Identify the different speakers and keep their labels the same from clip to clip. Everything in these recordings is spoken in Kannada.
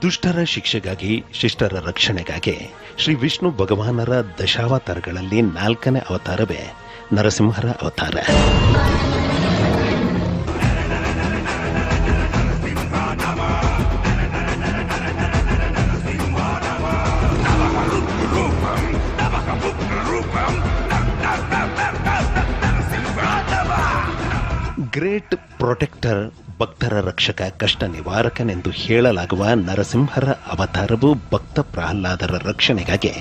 Speaker 1: ದುಷ್ಟರ ಶಿಕ್ಷೆಗಾಗಿ ಶಿಷ್ಟರ ರಕ್ಷಣೆಗಾಗಿ ಶ್ರೀ ವಿಷ್ಣು ಭಗವಾನರ ದಶಾವತಾರಗಳಲ್ಲಿ 4ನೇ ಅವತಾರವೇ ನರಸಿಂಹರ ಅವತಾರ. ಗ್ರೇಟ್ ಪ್ರೊಟೆಕ್ಟರ್, ಭಕ್ತರ ರಕ್ಷಕ, ಕಷ್ಟ ನಿವಾರಕನೆಂದು ಹೇಳಲಾಗುವ ನರಸಿಂಹರ ಅವತಾರವು ಭಕ್ತ ಪ್ರಹ್ಲಾದರ ರಕ್ಷಣೆಗಾಗಿ,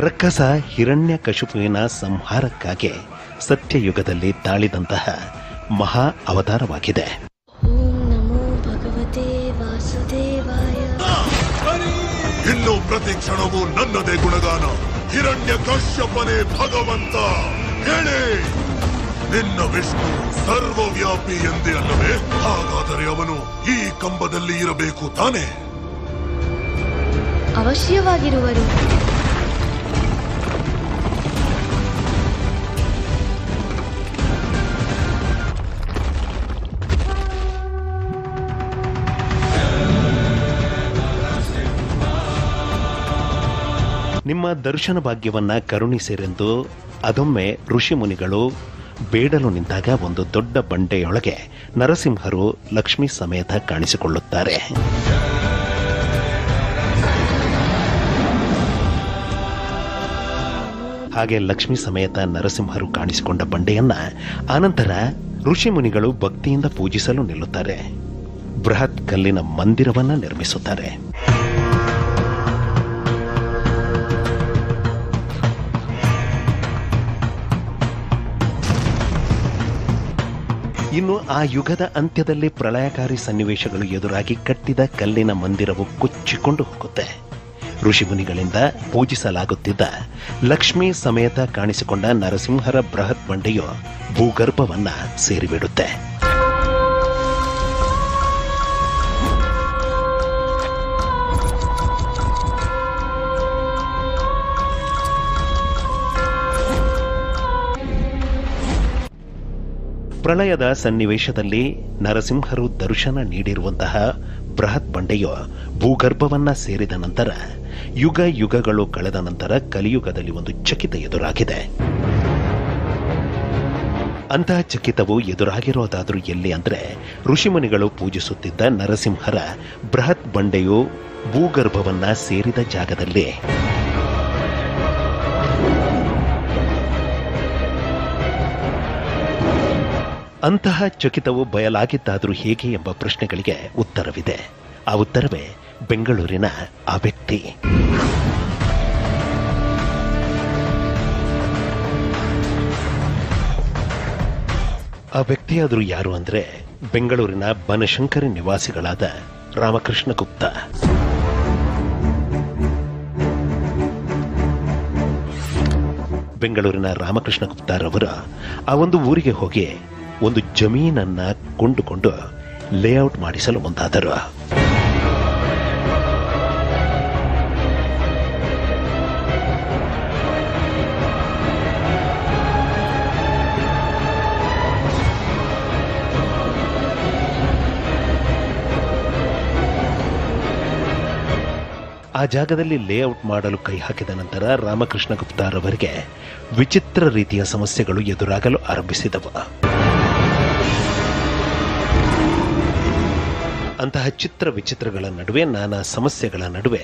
Speaker 1: ರಕ್ಕಸ ಹಿರಣ್ಯಕಶಿಪುವಿನ ಸಂಹಾರಕ್ಕಾಗಿ ಸತ್ಯಯುಗದಲ್ಲಿ ತಾಳಿದಂತಹ ಮಹಾ ಅವತಾರವಾಗಿದೆ.
Speaker 2: ಇನ್ನು ಪ್ರತಿ ಕ್ಷಣವೂ ನನ್ನದೇ ಗುಣಗಾನ. ಹಿರಣ್ಯಕಶ್ಯಪನೇ ಭಗವಂತ, ಹೇಳಿ ನಿನ್ನ ವಿಷ್ಣು ಸರ್ವವ್ಯಾಪಿ ಎಂದೇ ಅಲ್ಲವೇ? ಹಾಗಾದರೆ ಅವನು ಈ ಕಂಬದಲ್ಲಿ ಇರಬೇಕು ತಾನೆ?
Speaker 3: ಅವಶ್ಯವಾಗಿರುವರು.
Speaker 1: ನಿಮ್ಮ ದರ್ಶನ ಭಾಗ್ಯವನ್ನ ಕರುಣಿಸಿರೆಂದು ಅದೊಮ್ಮೆ ಋಷಿ ಮುನಿಗಳು ಬೇಡಲು ನಿಂತಾಗ ಒಂದು ದೊಡ್ಡ ಬಂಡೆಯೊಳಗೆ ನರಸಿಂಹರು ಲಕ್ಷ್ಮೀ ಸಮೇತ ಕಾಣಿಸಿಕೊಳ್ಳುತ್ತಾರೆ. ಹಾಗೆ ಲಕ್ಷ್ಮೀ ಸಮೇತ ನರಸಿಂಹರು ಕಾಣಿಸಿಕೊಂಡ ಬಂಡೆಯನ್ನ ಆನಂತರ ಋಷಿ ಮುನಿಗಳು ಭಕ್ತಿಯಿಂದ ಪೂಜಿಸಲು ನಿಲ್ಲುತ್ತಾರೆ. ಬೃಹತ್ ಕಲ್ಲಿನ ಮಂದಿರವನ್ನ ನಿರ್ಮಿಸುತ್ತಾರೆ. ಇನ್ನು ಆ ಯುಗದ ಅಂತ್ಯದಲ್ಲಿ ಪ್ರಳಯಕಾರಿ ಸನ್ನಿವೇಶಗಳು ಎದುರಾಗಿ ಕಟ್ಟಿದ ಕಲ್ಲಿನ ಮಂದಿರವು ಕೊಚ್ಚಿಕೊಂಡು ಹೋಗುತ್ತೆ. ಋಷಿಮುನಿಗಳಿಂದ ಪೂಜಿಸಲಾಗುತ್ತಿದ್ದ ಲಕ್ಷ್ಮೀ ಸಮೇತ ಕಾಣಿಸಿಕೊಂಡ ನರಸಿಂಹರ ಬೃಹತ್ ಬಂಡೆಯು ಭೂಗರ್ಭವನ್ನ ಸೇರಿಬಿಡುತ್ತೆ. ಪ್ರಳಯದ ಸನ್ನಿವೇಶದಲ್ಲಿ ನರಸಿಂಹರು ದರ್ಶನ ನೀಡಿರುವಂತಹ ಬೃಹತ್ ಬಂಡೆಯು ಭೂಗರ್ಭವನ್ನ ಸೇರಿದ ನಂತರ ಯುಗ ಯುಗಗಳು ಕಳೆದ ನಂತರ ಕಲಿಯುಗದಲ್ಲಿ ಒಂದು ಚಕಿತ ಎದುರಾಗಿದೆ. ಅಂತಹ ಚಕಿತವು ಎದುರಾಗಿರೋದಾದ್ರೂ ಎಲ್ಲಿ ಅಂದ್ರೆ ಋಷಿಮುನಿಗಳು ಪೂಜಿಸುತ್ತಿದ್ದ ನರಸಿಂಹರ ಬೃಹತ್ ಬಂಡೆಯು ಭೂಗರ್ಭವನ್ನ ಸೇರಿದ ಜಾಗದಲ್ಲಿ. ಅಂತಹ ಚಕಿತವು ಬಯಲಾಗಿದ್ದಾದರೂ ಹೇಗೆ ಎಂಬ ಪ್ರಶ್ನೆಗಳಿಗೆ ಉತ್ತರವಿದೆ. ಆ ಉತ್ತರವೇ ಬೆಂಗಳೂರಿನ ಆ ವ್ಯಕ್ತಿ. ಆ ವ್ಯಕ್ತಿಯಾದರೂ ಯಾರು ಅಂದ್ರೆ ಬೆಂಗಳೂರಿನ ಬನಶಂಕರಿ ನಿವಾಸಿಗಳಾದ ರಾಮಕೃಷ್ಣ ಗುಪ್ತ. ಬೆಂಗಳೂರಿನ ರಾಮಕೃಷ್ಣ ಗುಪ್ತರವರು ಆ ಒಂದು ಊರಿಗೆ ಹೋಗಿ ಒಂದು ಜಮೀನನ್ನ ಕೊಂಡುಕೊಂಡು ಲೇಔಟ್ ಮಾಡಿಸಲು ಮುಂದಾದರು. ಆ ಜಾಗದಲ್ಲಿ ಲೇಔಟ್ ಮಾಡಲು ಕೈ ಹಾಕಿದ ನಂತರ ರಾಮಕೃಷ್ಣ ಗುಪ್ತರವರಿಗೆ ವಿಚಿತ್ರ ರೀತಿಯ ಸಮಸ್ಯೆಗಳು ಎದುರಾಗಲು ಆರಂಭಿಸಿದವು. ಅಂತಹ ಚಿತ್ರ ವಿಚಿತ್ರಗಳ ನಡುವೆ, ನಾನಾ ಸಮಸ್ಯೆಗಳ ನಡುವೆ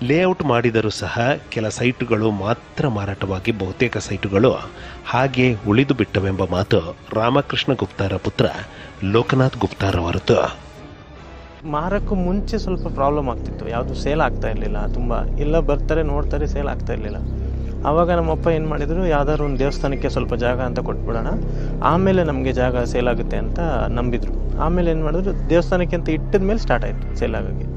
Speaker 1: ಲೇಔಟ್ ಮಾಡಿದರೂ ಸಹ ಕೆಲ ಸೈಟುಗಳು ಮಾತ್ರ ಮಾರಾಟವಾಗಿ ಬಹುತೇಕ ಸೈಟುಗಳು ಹಾಗೆ ಉಳಿದು ಬಿಟ್ಟವೆಂಬ ಮಾತು ರಾಮಕೃಷ್ಣ ಗುಪ್ತರ ಪುತ್ರ ಲೋಕನಾಥ್ ಗುಪ್ತರವರದು.
Speaker 4: ಮಾರಕ್ಕೂ ಮುಂಚೆ ಸ್ವಲ್ಪ ಪ್ರಾಬ್ಲಮ್ ಆಗ್ತಿತ್ತು. ಯಾವುದು ಸೇಲ್ ಆಗ್ತಾ ಇರಲಿಲ್ಲ. ತುಂಬ ಎಲ್ಲ ಬರ್ತಾರೆ, ನೋಡ್ತಾರೆ, ಸೇಲ್ ಆಗ್ತಾ ಇರಲಿಲ್ಲ. ಆವಾಗ ನಮ್ಮಪ್ಪ ಏನು ಮಾಡಿದರು, ಯಾವ್ದಾದ್ರು ಒಂದು ದೇವಸ್ಥಾನಕ್ಕೆ ಸ್ವಲ್ಪ ಜಾಗ ಅಂತ ಕೊಟ್ಬಿಡೋಣ, ಆಮೇಲೆ ನಮಗೆ ಜಾಗ ಸೇಲ್ ಆಗುತ್ತೆ ಅಂತ ನಂಬಿದ್ರು. ಆಮೇಲೆ ಏನು ಮಾಡಿದ್ರು, ದೇವಸ್ಥಾನಕ್ಕೆ ಅಂತ ಇಟ್ಟಿದ ಮೇಲೆ ಸ್ಟಾರ್ಟ್ ಆಯಿತು ಸೇಲ್ ಆಗೋಕ್ಕೆ.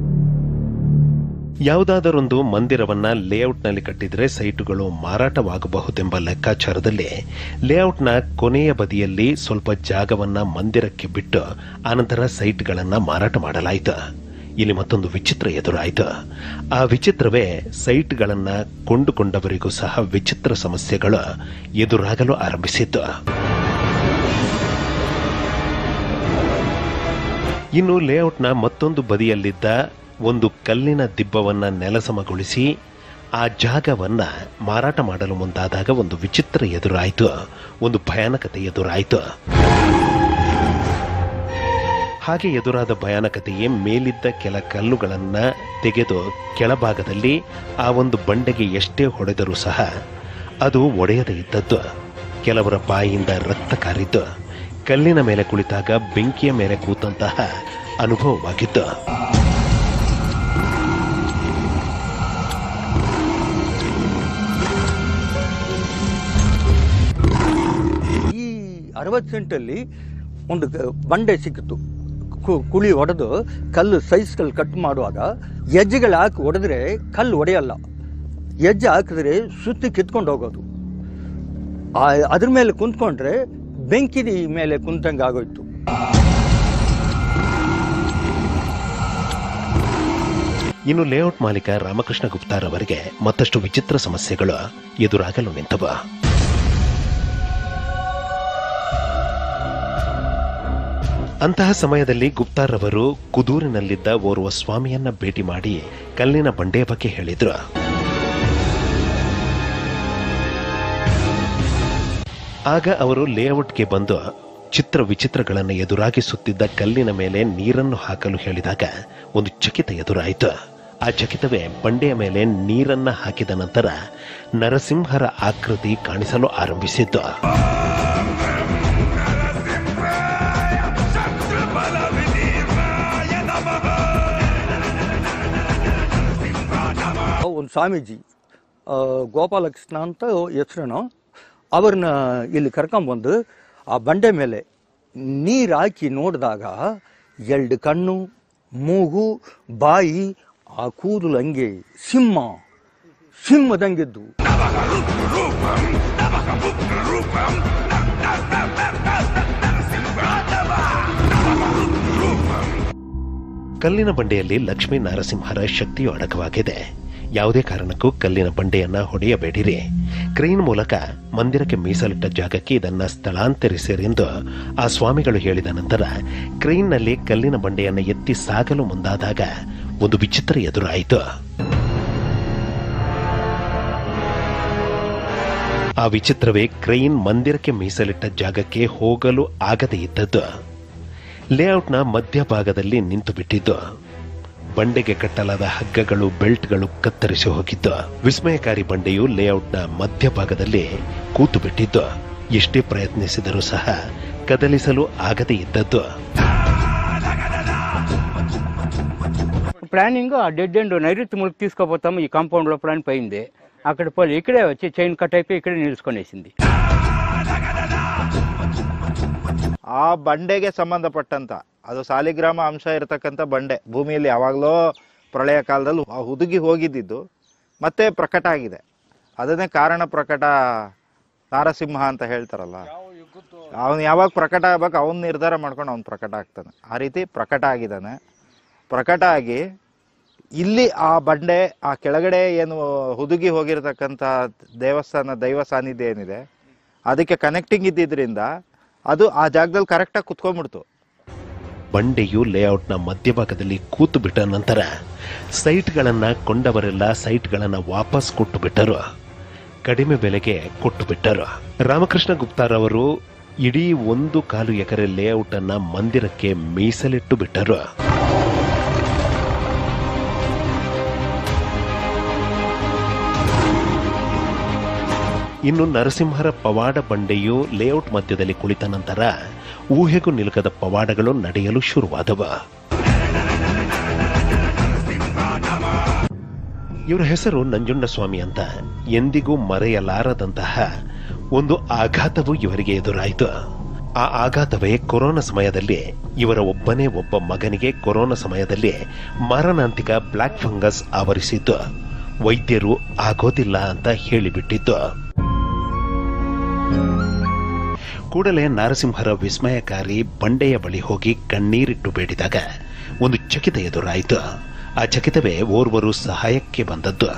Speaker 1: ಯಾವುದಾದರೊಂದು ಮಂದಿರವನ್ನ ಲೇಔಟ್ನಲ್ಲಿ ಕಟ್ಟಿದ್ರೆ ಸೈಟುಗಳು ಮಾರಾಟವಾಗಬಹುದೆಂಬ ಲೆಕ್ಕಾಚಾರದಲ್ಲಿ ಲೇಔಟ್ನ ಕೊನೆಯ ಬದಿಯಲ್ಲಿ ಸ್ವಲ್ಪ ಜಾಗವನ್ನ ಮಂದಿರಕ್ಕೆ ಬಿಟ್ಟು ಆನಂತರ ಸೈಟ್ಗಳನ್ನ ಮಾರಾಟ ಮಾಡಲಾಯಿತು. ಇಲ್ಲಿ ಮತ್ತೊಂದು ವಿಚಿತ್ರ ಎದುರಾಯಿತು. ಆ ವಿಚಿತ್ರವೇ ಸೈಟ್ಗಳನ್ನ ಕೊಂಡುಕೊಂಡವರಿಗೂ ಸಹ ವಿಚಿತ್ರ ಸಮಸ್ಯೆಗಳು ಎದುರಾಗಲು ಆರಂಭಿಸಿತು. ಇನ್ನು ಲೇಔಟ್ನ ಮತ್ತೊಂದು ಬದಿಯಲ್ಲಿದ್ದ ಒಂದು ಕಲ್ಲಿನ ದಿಬ್ಬವನ್ನ ನೆಲಸಮಗೊಳಿಸಿ ಆ ಜಾಗವನ್ನ ಮಾರಾಟ ಮಾಡಲು ಮುಂದಾದಾಗ ಒಂದು ವಿಚಿತ್ರ ಎದುರಾಯಿತು, ಒಂದು ಭಯಾನಕತೆ ಎದುರಾಯಿತು. ಹಾಗೆ ಎದುರಾದ ಭಯಾನಕತೆಯೇ ಮೇಲಿದ್ದ ಕೆಲ ಕಲ್ಲುಗಳನ್ನ ತೆಗೆದು ಕೆಳಭಾಗದಲ್ಲಿ ಆ ಒಂದು ಬಂಡೆಗೆ ಎಷ್ಟೇ ಹೊಡೆದರೂ ಸಹ ಅದು ಒಡೆಯದೇ ಇದ್ದದ್ದು. ಕೆಲವರ ಬಾಯಿಯಿಂದ ರಕ್ತ ಕಾರಿದ್ದು, ಕಲ್ಲಿನ ಮೇಲೆ ಕುಳಿತಾಗ ಬೆಂಕಿಯ ಮೇಲೆ ಕೂತಂತಹ ಅನುಭವವಾಗಿತ್ತು.
Speaker 3: ಈ 60 ಸೆಂಟಲ್ಲಿ ಒಂದು ಬಂಡೆ ಸಿಕ್ಕಿತು. ಕುಳಿ ಹೊಡೆದು ಕಲ್ಲು ಸೈಜ್ಗಳು ಕಟ್ ಮಾಡುವಾಗ ಹೆಜ್ಜೆಗಳು ಹಾಕಿ ಹೊಡೆದ್ರೆ ಕಲ್ಲು ಒಡೆಯಲ್ಲ, ಹೆಜ್ಜೆ ಹಾಕಿದ್ರೆ ಸುತ್ತಿ ಕಿತ್ಕೊಂಡು ಹೋಗೋದು. ಅದ್ರ ಮೇಲೆ ಕುಂತ್ಕೊಂಡ್ರೆ ಬೆಂಕಿ ಮೇಲೆ ಕುಂತಂಗೆ ಆಗೋಯ್ತು.
Speaker 1: ಇನ್ನು ಲೇಔಟ್ ಮಾಲೀಕ ರಾಮಕೃಷ್ಣ ಗುಪ್ತಾರವರಿಗೆ ಮತ್ತಷ್ಟು ವಿಚಿತ್ರ ಸಮಸ್ಯೆಗಳು ಎದುರಾಗಲು ನಿಂತವ. ಅಂತಹ ಸಮಯದಲ್ಲಿ ಗುಪ್ತಾರವರು ಕುದೂರಿನಲ್ಲಿದ್ದ ಓರ್ವ ಸ್ವಾಮಿಯನ್ನ ಭೇಟಿ ಮಾಡಿ ಕಲ್ಲಿನ ಬಂಡೆಯ ಬಗ್ಗೆ ಹೇಳಿದ್ರು. ಆಗ ಅವರು ಲೇಔಟ್ಗೆ ಬಂದು ಚಿತ್ರ ವಿಚಿತ್ರಗಳನ್ನು ಎದುರಾಗಿಸುತ್ತಿದ್ದ ಕಲ್ಲಿನ ಮೇಲೆ ನೀರನ್ನು ಹಾಕಲು ಹೇಳಿದಾಗ ಒಂದು ಚಕಿತ ಎದುರಾಯಿತು. ಆ ಚಕಿತವೇ ಬಂಡೆಯ ಮೇಲೆ ನೀರನ್ನ ಹಾಕಿದ ನಂತರ ನರಸಿಂಹರ ಆಕೃತಿ ಕಾಣಿಸಲು ಆರಂಭಿಸಿದ್ದು.
Speaker 3: ಒಂದು ಸ್ವಾಮೀಜಿ ಗೋಪಾಲಕೃಷ್ಣ ಅಂತ ಹೆಸರೇನೋ, ಅವ್ರನ್ನ ಇಲ್ಲಿ ಕರ್ಕೊಂಬಂದು ಆ ಬಂಡೆ ಮೇಲೆ ನೀರು ಹಾಕಿ ನೋಡಿದಾಗ 2 ಕಣ್ಣು, ಮೂಗು, ಬಾಯಿ, ಆ ಕೂದಲು ಹಂಗೆ ಸಿಂಹದಂಗಿದ್ದು.
Speaker 1: ಕಲ್ಲಿನ ಬಂಡೆಯಲ್ಲಿ ಲಕ್ಷ್ಮೀ ನರಸಿಂಹರ ಶಕ್ತಿಯು ಅಡಕವಾಗಿದೆ. ಯಾವುದೇ ಕಾರಣಕ್ಕೂ ಕಲ್ಲಿನ ಬಂಡೆಯನ್ನ ಹೊಡೆಯಬೇಡಿರಿ. ಕ್ರೇನ್ ಮೂಲಕ ಮಂದಿರಕ್ಕೆ ಮೀಸಲಿಟ್ಟ ಜಾಗಕ್ಕೆ ಇದನ್ನ ಸ್ಥಳಾಂತರಿಸಿರೆಂದು ಆ ಸ್ವಾಮಿಗಳು ಹೇಳಿದ ನಂತರ ಕ್ರೇನ್ನಲ್ಲಿ ಕಲ್ಲಿನ ಬಂಡೆಯನ್ನ ಎತ್ತಿ ಸಾಗಲು ಮುಂದಾದಾಗ ಒಂದು ವಿಚಿತ್ರ ಎದುರಾಯಿತು. ಆ ವಿಚಿತ್ರವೇ ಕ್ರೇನ್ ಮಂದಿರಕ್ಕೆ ಮೀಸಲಿಟ್ಟ ಜಾಗಕ್ಕೆ ಹೋಗಲು ಆಗದೇ ಇದ್ದದ್ದು. ಲೇಔಟ್ನ ಮಧ್ಯಭಾಗದಲ್ಲಿ ನಿಂತು ಬಿಟ್ಟಿದ್ದು. ಬಂಡೆಗೆ ಕಟ್ಟಲಾದ ಹಗ್ಗಗಳು, ಬೆಲ್ಟ್ಗಳು ಕತ್ತರಿಸಿ ಹೋಗಿದ್ದು. ವಿಸ್ಮಯಕಾರಿ ಬಂಡೆಯು ಲೇಔಟ್ನ ಮಧ್ಯಭಾಗದಲ್ಲಿ ಕೂತು ಬಿಟ್ಟಿದ್ದು. ಎಷ್ಟೇ ಪ್ರಯತ್ನಿಸಿದರೂ ಸಹ ಕದಲಿಸಲು ಆಗದೇ ಇದ್ದದ್ದು.
Speaker 5: ప్లానింగ్ ఆ డెడ్ ఎండ్ నైరుతి ములకు తీసుకుపోతాము. ఈ కాంపౌండ్ లోపల అని పోయింది. అక్కడ పోయి ఇక్కడే వచ్చి చైన్ కట్ అయిపోయి ఇక్కడే నిలుచుకొనేసింది.
Speaker 6: ಆ ಬಂಡೆಗೆ ಸಂಬಂಧಪಟ್ಟಂತ ಅದು ಸಾಲಿಗ್ರಾಮ ಅಂಶ ಇರತಕ್ಕಂಥ ಬಂಡೆ ಭೂಮಿಯಲ್ಲಿ ಯಾವಾಗಲೋ ಪ್ರಳಯ ಕಾಲದಲ್ಲಿ ಹುದುಗಿ ಹೋಗಿದ್ದು ಮತ್ತೆ ಪ್ರಕಟ ಆಗಿದೆ. ಅದನ್ನೇ ಕಾರಣ ಪ್ರಕಟ ನಾರಸಿಂಹ ಅಂತ ಹೇಳ್ತಾರಲ್ಲ, ಅವನು ಯಾವಾಗ ಪ್ರಕಟ ಆಗ್ಬೇಕು ಅವನು ನಿರ್ಧಾರ ಮಾಡ್ಕೊಂಡು ಅವನು ಪ್ರಕಟ ಆಗ್ತಾನೆ. ಆ ರೀತಿ ಪ್ರಕಟ ಆಗಿದ್ದಾನೆ. ಪ್ರಕಟ ಆಗಿ ಇಲ್ಲಿ ಆ ಬಂಡೆ ಆ ಕೆಳಗಡೆ ಏನು ಹುದುಗಿ ಹೋಗಿರತಕ್ಕಂಥ ದೇವಸ್ಥಾನ ದೈವ ಸಾನ್ನಿಧ್ಯ ಏನಿದೆ ಅದಕ್ಕೆ ಕನೆಕ್ಟಿಂಗ್ ಇದ್ದಿದ್ರಿಂದ ಅದು ಆ ಜಾಗದಲ್ಲಿ ಕರೆಕ್ಟಾಗಿ ಕುತ್ಕೊಂಡ್ಬಿಡ್ತು.
Speaker 1: ಬಂಡೆಯು ಲೇಔಟ್ನ ಮಧ್ಯಭಾಗದಲ್ಲಿ ಕೂತು ಬಿಟ್ಟ ನಂತರ ಸೈಟ್ಗಳನ್ನ ಕೊಂಡವರೆಲ್ಲ ಸೈಟ್ಗಳನ್ನ ವಾಪಸ್ ಕೊಟ್ಟು ಬಿಟ್ಟರು. ಕಡಿಮೆ ಬೆಲೆಗೆ ಕೊಟ್ಟು ಬಿಟ್ಟರು. ರಾಮಕೃಷ್ಣ ಗುಪ್ತಾರವರು ಇಡೀ 1.25 ಎಕರೆ ಲೇಔಟ್ ಅನ್ನ ಮಂದಿರಕ್ಕೆ ಮೀಸಲಿಟ್ಟು ಬಿಟ್ಟರು. ಇನ್ನು ನರಸಿಂಹರ ಪವಾಡ ಬಂಡೆಯು ಲೇಔಟ್ ಮಧ್ಯದಲ್ಲಿ ಕುಳಿತ ನಂತರ ಊಹೆಗೂ ನಿಲುಕದ ಪವಾಡಗಳು ನಡೆಯಲು ಶುರುವಾದವ. ಇವರ ಹೆಸರು ನಂಜುಂಡಸ್ವಾಮಿ ಅಂತ. ಎಂದಿಗೂ ಮರೆಯಲಾರದಂತಹ ಒಂದು ಆಘಾತವು ಇವರಿಗೆ ಎದುರಾಯಿತು. ಆ ಆಘಾತವೇ ಕೊರೋನಾ ಸಮಯದಲ್ಲಿ ಇವರ ಒಬ್ಬ ಮಗನಿಗೆ ಕೊರೋನಾ ಸಮಯದಲ್ಲಿ ಮಾರಣಾಂತಿಕ ಬ್ಲಾಕ್ ಫಂಗಸ್ ಆವರಿಸಿದ್ದು. ವೈದ್ಯರು ಆಗೋದಿಲ್ಲ ಅಂತ ಹೇಳಿಬಿಟ್ಟಿದ್ದು. ಕೂಡಲೇ ನರಸಿಂಹರ ವಿಸ್ಮಯಕಾರಿ ಬಂಡೆಯ ಬಳಿ ಹೋಗಿ ಕಣ್ಣೀರಿಟ್ಟು ಬೇಡಿದಾಗ ಒಂದು ಚಕಿತ ಎದುರಾಯಿತು. ಆ ಚಕಿತವೇ ಓರ್ವರು ಸಹಾಯಕ್ಕೆ ಬಂದದ್ದು.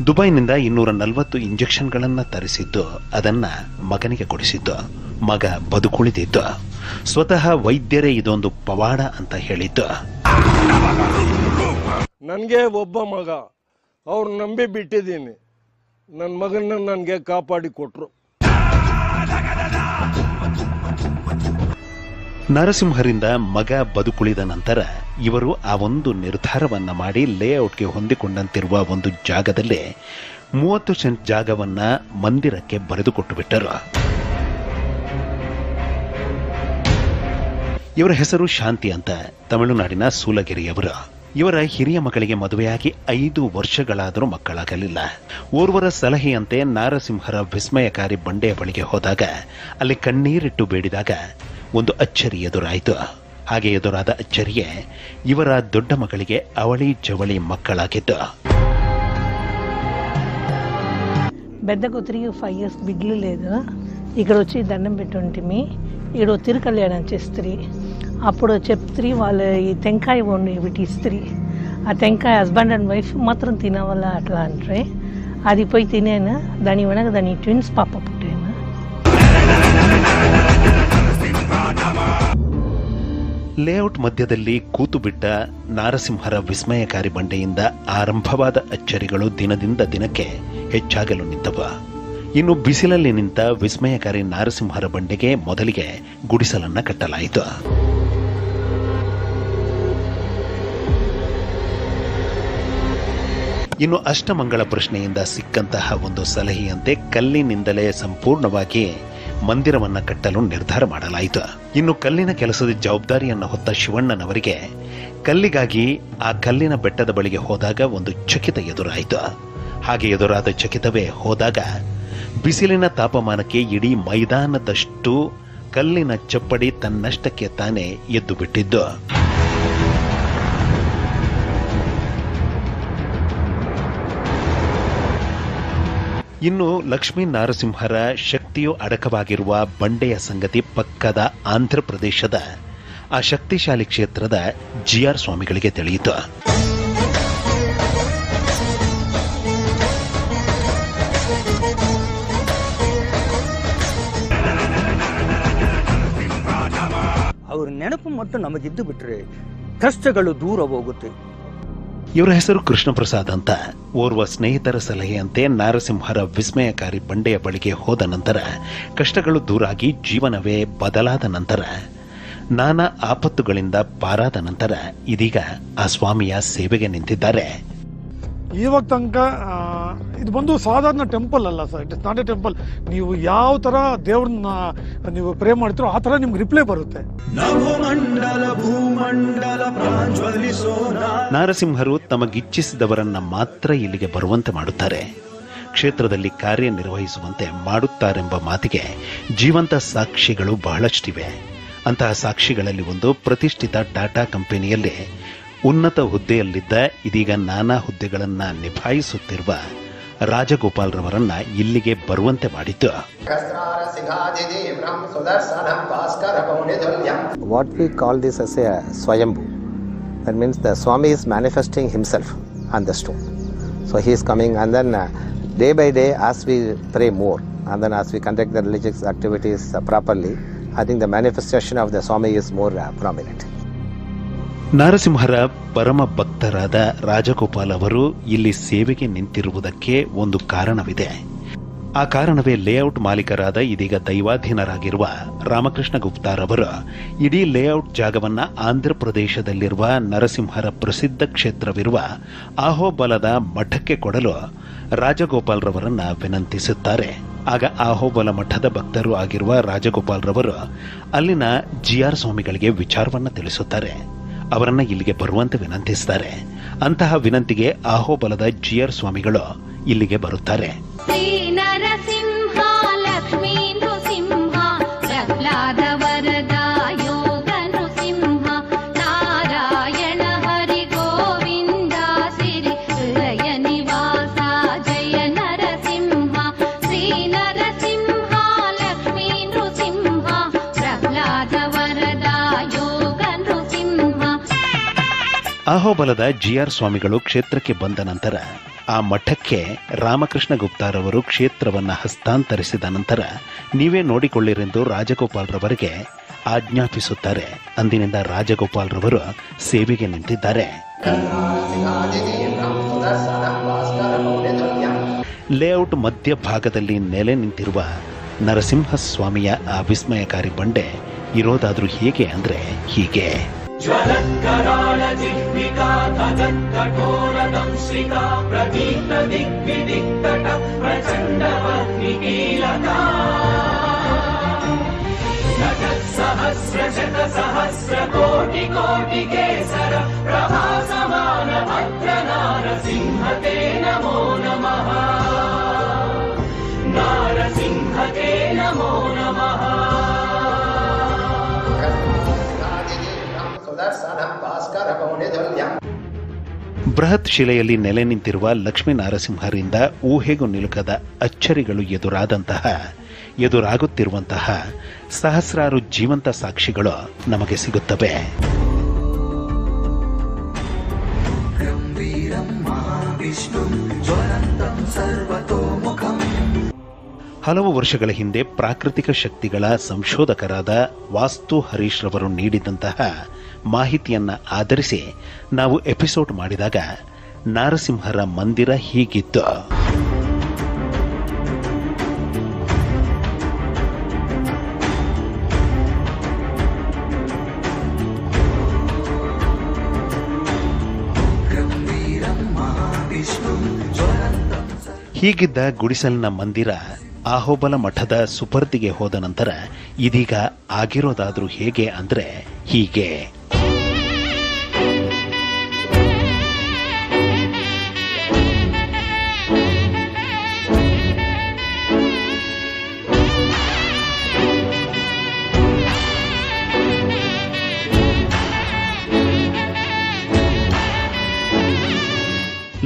Speaker 1: ದುಬೈನಿಂದ 240 ಇಂಜೆಕ್ಷನ್ಗಳನ್ನ ತರಿಸಿದ್ದು. ಅದನ್ನ ಮಗನಿಗೆ ಕೊಡಿಸಿದ್ದು. ಮಗ ಬದುಕುಳಿದಿದ್ದು. ಸ್ವತಃ ವೈದ್ಯರೇ ಇದೊಂದು ಪವಾಡ ಅಂತ ಹೇಳಿದ್ದು.
Speaker 7: ನನಗೆ ಒಬ್ಬ ಮಗ, ಅವ್ರು ನಂಬಿ ಬಿಟ್ಟಿದ್ದೀನಿ. ನನ್ನ ಮಗನ ನನಗೆ ಕಾಪಾಡಿ ಕೊಟ್ರು.
Speaker 1: ನರಸಿಂಹರಿಂದ ಮಗ ಬದುಕುಳಿದ ನಂತರ ಇವರು ಆ ಒಂದು ನಿರ್ಧಾರವನ್ನ ಮಾಡಿ ಲೇಔಟ್ಗೆ ಹೊಂದಿಕೊಂಡಂತಿರುವ ಒಂದು ಜಾಗದಲ್ಲಿ 30 ಸೆಂಟ್ ಜಾಗವನ್ನ ಮಂದಿರಕ್ಕೆ ಬರೆದುಕೊಟ್ಟು ಬಿಟ್ಟರು. ಇವರ ಹೆಸರು ಶಾಂತಿ ಅಂತ, ತಮಿಳುನಾಡಿನ ಸೂಲಗಿರಿಯವರು. ಇವರ ಹಿರಿಯ ಮಗಳಿಗೆ ಮದುವೆಯಾಗಿ 5 ವರ್ಷಗಳಾದರೂ ಮಕ್ಕಳಾಗಲಿಲ್ಲ. ಓರ್ವರ ಸಲಹೆಯಂತೆ ನಾರಸಿಂಹರ ವಿಸ್ಮಯಕಾರಿ ಬಂಡೆಯ ಬಳಿಗೆ ಹೋದಾಗ ಅಲ್ಲಿ ಕಣ್ಣೀರಿಟ್ಟು ಬೇಡಿದಾಗ ಒಂದು ಅಚ್ಚರಿ ಎದುರಾಯಿತು. ಹಾಗೆ ಎದುರಾದ ಅಚ್ಚರಿಯೇ ಇವರ ದೊಡ್ಡ ಮಗಳಿಗೆ ಅವಳಿ ಜವಳಿ మక్కలాగిద్దు.
Speaker 8: పెద్దకు 3-5 years బిడ్లు లేదు. ఇక్కడ వచ్చి దండం పెట్టుంటిమి. ఇక్కడ తిరు కళ్యాణం చేస్త్రీ. అప్పుడు చెప్త్రీ వాళ్ళు ఈ టెంకాయ వండి వీటి ఇస్త్రీ. ఆ టెంకాయ హస్బెండ్ అండ్ వైఫ్ మాత్రం తినవల్ల అట్లా అంటే అది పోయి తినేనా దాని వెనక దాని ట్విన్స్ పాప పుట్టేనా.
Speaker 1: ಲೇಔಟ್ ಮಧ್ಯದಲ್ಲಿ ಕೂತು ಬಿಟ್ಟ ನಾರಸಿಂಹರ ವಿಸ್ಮಯಕಾರಿ ಬಂಡೆಯಿಂದ ಆರಂಭವಾದ ಅಚ್ಚರಿಗಳು ದಿನದಿಂದ ದಿನಕ್ಕೆ ಹೆಚ್ಚಾಗಲು ನಿಂತವ. ಇನ್ನು ಬಿಸಿಲಲ್ಲಿ ನಿಂತ ವಿಸ್ಮಯಕಾರಿ ನಾರಸಿಂಹರ ಬಂಡೆಗೆ ಮೊದಲಿಗೆ ಗುಡಿಸಲನ್ನ ಕಟ್ಟಲಾಯಿತು. ಇನ್ನು ಅಷ್ಟಮಂಗಳ ಪ್ರಶ್ನೆಯಿಂದ ಸಿಕ್ಕಂತಹ ಒಂದು ಸಲಹೆಯಂತೆ ಕಲ್ಲಿನಿಂದಲೇ ಸಂಪೂರ್ಣವಾಗಿ ಮಂದಿರವನ್ನ ಕಟ್ಟಲು ನಿರ್ಧಾರ ಮಾಡಲಾಯಿತು. ಇನ್ನು ಕಲ್ಲಿನ ಕೆಲಸದ ಜವಾಬ್ದಾರಿಯನ್ನು ಹೊತ್ತ ಶಿವಣ್ಣನವರಿಗೆ ಕಲ್ಲಿಗಾಗಿ ಆ ಕಲ್ಲಿನ ಬೆಟ್ಟದ ಬಳಿಗೆ ಹೋದಾಗ ಒಂದು ಚಕಿತ ಎದುರಾಯಿತು. ಹಾಗೆ ಎದುರಾದ ಚಕಿತವೇ ಹೋದಾಗ ಬಿಸಿಲಿನ ತಾಪಮಾನಕ್ಕೆ ಇಡೀ ಮೈದಾನದಷ್ಟು ಕಲ್ಲಿನ ಚಪ್ಪಡಿ ತನ್ನಷ್ಟಕ್ಕೆ ತಾನೇ ಎದ್ದು ಬಿಟ್ಟಿದ್ದು. ಇನ್ನು ಲಕ್ಷ್ಮೀ ನಾರಸಿಂಹರ ಶಕ್ತಿಯು ಅಡಕವಾಗಿರುವ ಬಂಡೆಯ ಸಂಗತಿ ಪಕ್ಕದ ಆಂಧ್ರಪ್ರದೇಶದ ಆ ಶಕ್ತಿಶಾಲಿ ಕ್ಷೇತ್ರದ GR ಸ್ವಾಮಿಗಳಿಗೆ ತಿಳಿಯಿತು.
Speaker 3: ಅವ್ರ ನೆನಪು ಮತ್ತು ನಮಗಿದ್ದು ಬಿಟ್ರೆ ಕಷ್ಟಗಳು ದೂರ ಹೋಗುತ್ತೆ.
Speaker 1: ಇವರ ಹೆಸರು ಕೃಷ್ಣ ಪ್ರಸಾದ್ ಅಂತ. ಓರ್ವ ಸ್ನೇಹಿತರ ಸಲಹೆಯಂತೆ ನಾರಸಿಂಹರ ವಿಸ್ಮಯಕಾರಿ ಬಂಡೆಯ ಬಳಿಗೆ ಹೋದ ನಂತರ ಕಷ್ಟಗಳು ದೂರಾಗಿ ಜೀವನವೇ ಬದಲಾದ ನಂತರ, ನಾನಾ ಆಪತ್ತುಗಳಿಂದ ಪಾರಾದ ನಂತರ ಇದೀಗ ಆ ಸ್ವಾಮಿಯ ಸೇವೆಗೆ ನಿಂತಿದ್ದಾರೆ.
Speaker 9: ಇವಾಗ ತನಕ ಇದು ಬಂದು ಸಾಧಾರಣ ಟೆಂಪಲ್ ಅಲ್ಲ sir, it is not A temple. ನೀವು ಯಾವ ತರ ದೇವ್ರನ್ನ ನೀವು ಪ್ರೇ ಮಾಡ್ತೀರೋ ಆ ತರ ನಿಮ್ಗೆ ರಿಪ್ಲೈ ಬರುತ್ತೆ.
Speaker 1: ನಾರಸಿಂಹರು ತಮಗಿಚ್ಛಿಸಿದವರನ್ನ ಮಾತ್ರ ಇಲ್ಲಿಗೆ ಬರುವಂತೆ ಮಾಡುತ್ತಾರೆ, ಕ್ಷೇತ್ರದಲ್ಲಿ ಕಾರ್ಯನಿರ್ವಹಿಸುವಂತೆ ಮಾಡುತ್ತಾರೆಂಬ ಮಾತಿಗೆ ಜೀವಂತ ಸಾಕ್ಷಿಗಳು ಬಹಳಷ್ಟಿವೆ. ಅಂತಹ ಸಾಕ್ಷಿಗಳಲ್ಲಿ ಒಂದು ಪ್ರತಿಷ್ಠಿತ ಟಾಟಾ ಕಂಪನಿಯಲ್ಲಿ ಉನ್ನತ ಹುದ್ದೆಯಲ್ಲಿದ್ದ, ಇದೀಗ ನಾನಾ ಹುದ್ದೆಗಳನ್ನ ನಿಭಾಯಿಸುತ್ತಿರುವ ರಾಜಗೋಪಾಲ್ ರವರನ್ನ ಇಲ್ಲಿಗೆ ಬರುವಂತೆ ಮಾಡಿದ್ದು.
Speaker 10: What we call this as a Swayambhu. That means the Swami is manifesting himself on the stone. So he is coming, and then day by day as we pray more and then as we conduct the religious activities properly, I think the manifestation of the Swami is more prominent.
Speaker 1: ನಾರಸಿಂಹರ ಪರಮ ಭಕ್ತರಾದ ರಾಜಗೋಪಾಲ್ ಅವರು ಇಲ್ಲಿ ಸೇವೆಗೆ ನಿಂತಿರುವುದಕ್ಕೆ ಒಂದು ಕಾರಣವಿದೆ. ಆ ಕಾರಣವೇ ಲೇಔಟ್ ಮಾಲೀಕರಾದ ಇದೀಗ ದೈವಾಧೀನರಾಗಿರುವ ರಾಮಕೃಷ್ಣ ಗುಪ್ತಾರವರು ಇಡೀ ಲೇಔಟ್ ಜಾಗವನ್ನ ಆಂಧ್ರಪ್ರದೇಶದಲ್ಲಿರುವ ನರಸಿಂಹರ ಪ್ರಸಿದ್ಧ ಕ್ಷೇತ್ರವಿರುವ ಆಹೋಬಲದ ಮಠಕ್ಕೆ ಕೊಡಲು ರಾಜಗೋಪಾಲ್ ರವರನ್ನ ವಿನಂತಿಸುತ್ತಾರೆ. ಆಗ ಆಹೋಬಲ ಮಠದ ಭಕ್ತರು ಆಗಿರುವ ರಾಜಗೋಪಾಲ್ ರವರು ಅಲ್ಲಿನ GR ಸ್ವಾಮಿಗಳಿಗೆ ವಿಚಾರವನ್ನ ತಿಳಿಸುತ್ತಾರೆ. ಅವರನ್ನ ಇಲ್ಲಿಗೆ ಬರುವಂತೆ ವಿನಂತಿಸುತ್ತಾರೆ. ಅಂತಹ ವಿನಂತಿಗೆ ಆಹೋಬಲದ GR ಸ್ವಾಮಿಗಳು ಇಲ್ಲಿಗೆ ಬರುತ್ತಾರೆ. ಆಹೋಬಲದ GR ಸ್ವಾಮಿಗಳು ಕ್ಷೇತ್ರಕ್ಕೆ ಬಂದ ನಂತರ ಆ ಮಠಕ್ಕೆ ರಾಮಕೃಷ್ಣ ಗುಪ್ತಾರವರು ಕ್ಷೇತ್ರವನ್ನು ಹಸ್ತಾಂತರಿಸಿದ ನಂತರ ನೀವೇ ನೋಡಿಕೊಳ್ಳಿರೆಂದು ರಾಜಗೋಪಾಲ್ ರವರಿಗೆ ಆಜ್ಞಾಪಿಸುತ್ತಾರೆ. ಅಂದಿನಿಂದ ರಾಜಗೋಪಾಲ್ ರವರು ಸೇವೆಗೆ ನಿಂತಿದ್ದಾರೆ. ಲೇಔಟ್ ಮಧ್ಯಭಾಗದಲ್ಲಿ ನೆಲೆ ನಿಂತಿರುವ ನರಸಿಂಹಸ್ವಾಮಿಯ ಆ ವಿಸ್ಮಯಕಾರಿ ಬಂಡೆ ಇರೋದಾದ್ರೂ ಹೇಗೆ ಅಂದ್ರೆ ಹೀಗೆ. ಬೃಹತ್ ಶಿಲೆಯಲ್ಲಿ ನೆಲೆ ನಿಂತಿರುವ ಲಕ್ಷ್ಮೀ ನರಸಿಂಹರಿಂದ ಊಹೆಗೂ ನಿಲುಕದ ಅಚ್ಚರಿಗಳು ಎದುರಾಗುತ್ತಿರುವಂತಹ ಸಹಸ್ರಾರು ಜೀವಂತ ಸಾಕ್ಷಿಗಳು ನಮಗೆ ಸಿಗುತ್ತವೆ. ಹಲವು ವರ್ಷಗಳ ಹಿಂದೆ ಪ್ರಾಕೃತಿಕ ಶಕ್ತಿಗಳ ಸಂಶೋಧಕರಾದ ವಾಸ್ತು ಹರೀಶ್ ರವರು ನೀಡಿದಂತಹ ಮಾಹಿತಿಯನ್ನ ಆಧರಿಸಿ ನಾವು ಎಪಿಸೋಡ್ ಮಾಡಿದಾಗ ನಾರಸಿಂಹರ ಮಂದಿರ ಹೀಗಿತ್ತು. ಹೀಗಿದ್ದ ಗುಡಿಸಲಿನ ಮಂದಿರ ಆಹೋಬಲ ಮಠದ ಸುಪರ್ದಿಗೆ ಹೋದ ನಂತರ ಇದೀಗ ಆಗಿರೋದಾದ್ರೂ ಹೇಗೆ ಅಂದ್ರೆ ಹೀಗೆ.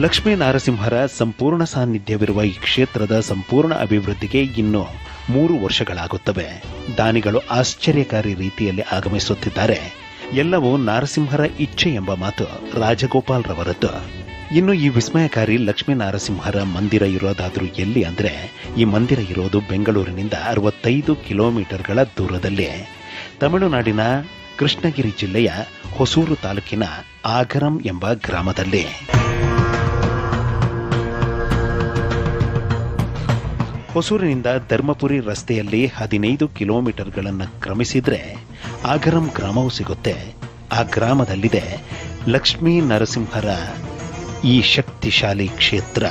Speaker 1: ಲಕ್ಷ್ಮೀ ನರಸಿಂಹರ ಸಂಪೂರ್ಣ ಸಾನ್ನಿಧ್ಯವಿರುವ ಈ ಕ್ಷೇತ್ರದ ಸಂಪೂರ್ಣ ಅಭಿವೃದ್ಧಿಗೆ ಇನ್ನು 3 ವರ್ಷಗಳಾಗುತ್ತವೆ. ದಾನಿಗಳು ಆಶ್ಚರ್ಯಕಾರಿ ರೀತಿಯಲ್ಲಿ ಆಗಮಿಸುತ್ತಿದ್ದಾರೆ. ಎಲ್ಲವೂ ನರಸಿಂಹರ ಇಚ್ಛೆ ಎಂಬ ಮಾತು ರಾಜಗೋಪಾಲ್ ರವರದ್ದು. ಇನ್ನು ಈ ವಿಸ್ಮಯಕಾರಿ ಲಕ್ಷ್ಮೀ ನರಸಿಂಹರ ಮಂದಿರ ಇರೋದಾದ್ರೂ ಎಲ್ಲಿ ಅಂದ್ರೆ ಈ ಮಂದಿರ ಇರೋದು ಬೆಂಗಳೂರಿನಿಂದ 65 ಕಿಲೋಮೀಟರ್ಗಳ ದೂರದಲ್ಲಿ, ತಮಿಳುನಾಡಿನ ಕೃಷ್ಣಗಿರಿ ಜಿಲ್ಲೆಯ ಹೊಸೂರು ತಾಲೂಕಿನ ಆಗರಂ ಎಂಬ ಗ್ರಾಮದಲ್ಲಿ. ಹೊಸೂರಿನಿಂದ ಧರ್ಮಪುರಿ ರಸ್ತೆಯಲ್ಲಿ 15 ಕಿಲೋಮೀಟರ್ಗಳನ್ನು ಕ್ರಮಿಸಿದ್ರೆ ಆಗರಂ ಗ್ರಾಮವು ಸಿಗುತ್ತೆ. ಆ ಗ್ರಾಮದಲ್ಲಿದೆ ಲಕ್ಷ್ಮೀ ನರಸಿಂಹರ ಈ ಶಕ್ತಿಶಾಲಿ ಕ್ಷೇತ್ರ.